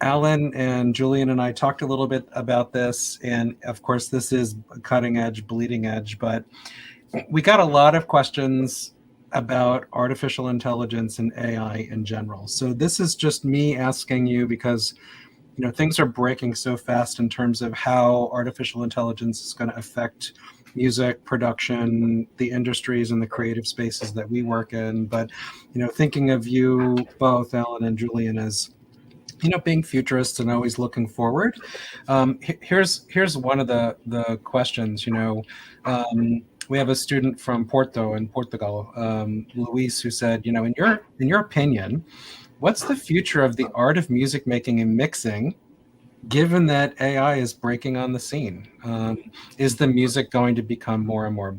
Alan and Julian and I talked a little bit about this, and of course, this is cutting edge, bleeding edge, but we got a lot of questions about artificial intelligence and AI in general. So this is just me asking you because things are breaking so fast in terms of how artificial intelligence is going to affect music production, the industries and the creative spaces that we work in. But thinking of you both, Alan and Julian, as being futurists and always looking forward. Here's one of the questions. We have a student from Porto in Portugal, Luis, who said, in your opinion, what's the future of the art of music making and mixing, given that AI is breaking on the scene? Is the music going to become more and more,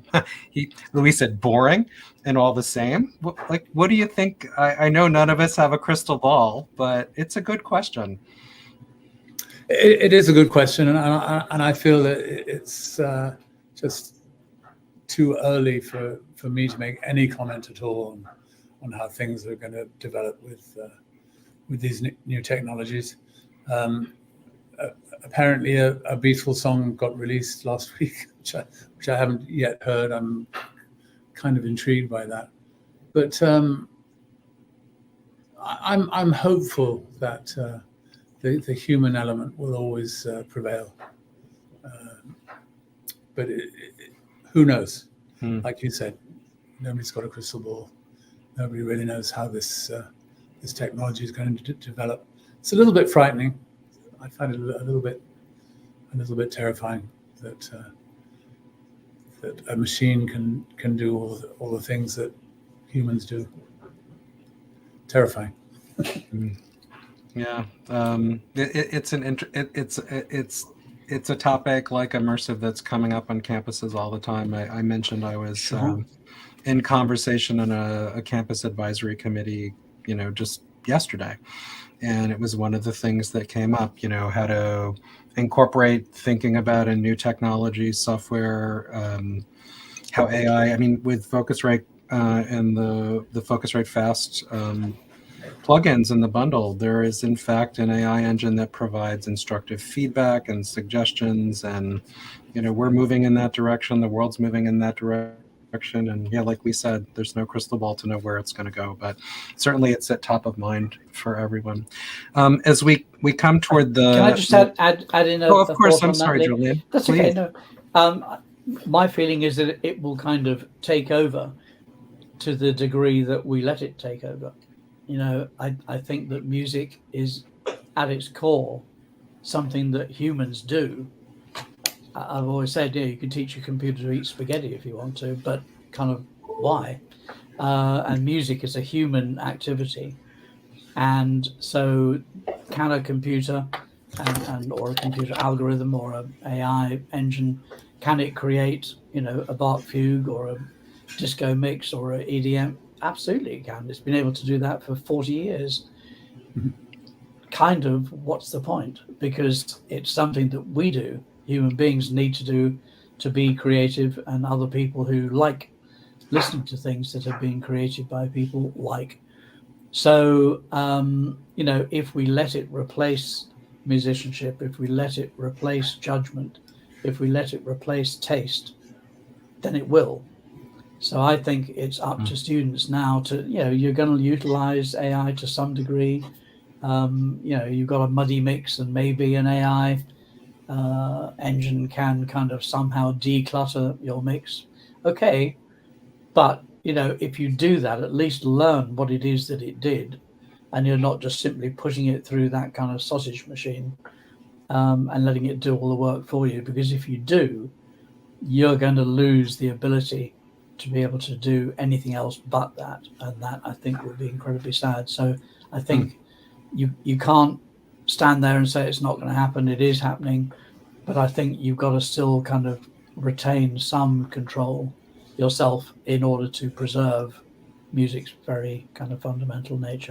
Luis said, boring and all the same? What do you think? I know none of us have a crystal ball, but it's a good question. It is a good question, and I feel that it's just too early for me to make any comment at all on how things are going to develop with these new technologies. Apparently, a Beatles song got released last week, which I haven't yet heard. I'm kind of intrigued by that, but I'm hopeful that the human element will always prevail. But who knows? Like you said, nobody's got a crystal ball. Nobody really knows how this technology is going to develop. It's a little bit frightening. I find it a little bit terrifying that a machine can do all the things that humans do. Terrifying. Yeah, it's a topic like immersive that's coming up on campuses all the time. I mentioned I was in conversation on a campus advisory committee, just yesterday, and it was one of the things that came up. How to incorporate thinking about a new technology, software, how AI. I mean, with Focusrite and the Focusrite Fast plugins in the bundle, there is in fact an AI engine that provides instructive feedback and suggestions, and we're moving in that direction. The world's moving in that direction, and yeah, like we said, there's no crystal ball to know where it's going to go, but certainly it's at top of mind for everyone. As we come toward the, can I just add in of course, I'm sorry, Julian. That's please. Okay. No, my feeling is that it will kind of take over to the degree that we let it take over. I think that music is at its core something that humans do. I've always said, you can teach your computer to eat spaghetti if you want to, but kind of why? And music is a human activity. And so can a computer or a computer algorithm or an AI engine, can it create, a Bach fugue or a disco mix or a EDM? Absolutely it can. It's been able to do that for 40 years. Kind of, what's the point? Because it's something that we do, human beings need to do to be creative, and other people who like listening to things that have been created by people like. So, if we let it replace musicianship, if we let it replace judgment, if we let it replace taste, then it will. So I think it's up to students now to, you're going to utilize AI to some degree. You've got a muddy mix and maybe an AI engine can kind of somehow declutter your mix. Okay. But, if you do that, at least learn what it is that it did. And you're not just simply putting it through that kind of sausage machine and letting it do all the work for you. Because if you do, you're going to lose the ability to be able to do anything else but that, and that I think would be incredibly sad. So I think you can't stand there and say it's not going to happen. It is happening, but I think you've got to still kind of retain some control yourself in order to preserve music's very kind of fundamental nature.